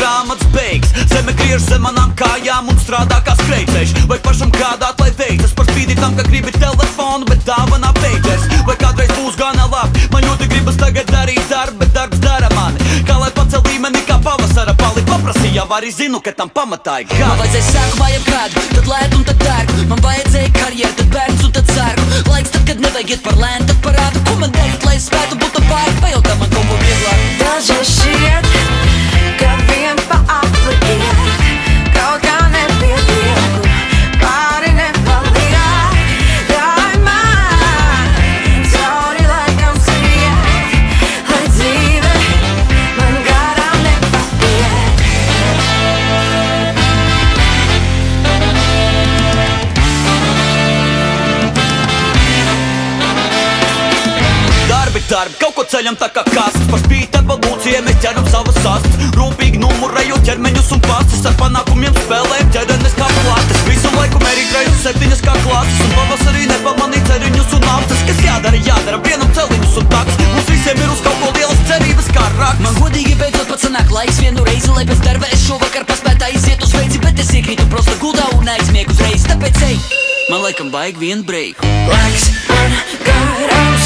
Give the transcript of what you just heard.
grāmatas beigas. Zeme griež zem manām kājām un strādā kā skrejceļš. Vai pašam gādāt, lai veicas par spīti tam, ka gribi telefonu, bet dāvanā beidzies. Vai kādreiz būs gana labi, man ļoti gribas tagad darīt darbu, bet darbs dara mani. Kā lai pacel līmeni kā pavasara pali, paprasīja, arī zinu, ka tam pamatā ir gadu. Man vajadzēja sākumā jau kādu, tad lēt un tad dārgu. Man vajadzēja karjeru, tad bērns un tad sārgu. Laiks tad, kad nevajag iet par lēnu, tad parādu, ko man darīt, lai es spētu būt un pāri. Pajautā man kaut ko vieglāk. Dažreiz šķiet, ka vien pa apli iet, kaut kā nepietiek, pāri nepaliek. Ļauj man cauri laikam skriet, lai dzīve man garām nepaiet. Darbi, kaut ko ceļam tā kā kastes. Par spīti evolūcijai mēs ķeram savas astes. Rūpīgi numurējot ķermeņus un pastas. Ar panākumiem spēlējam ķerenes kā plates. Visu laiku mērīt reizes 7 kā klases. Un pavasarī nepamanīt ceriņus un apstas. Kas jādara, vienam celiņus un taks. Mums visiem ir uz kaut ko lielas cerības kā raks. Man godīgi beidzot pat sanāk laiks vienu reizi, lai pēc darba es šovakar paspētu aiziet uz veici. Bet es iekrītu prosta gultā un aizmiegu uzreiz. Tāpēc ej, man laikam vajag vienu breiku. Laiks man garām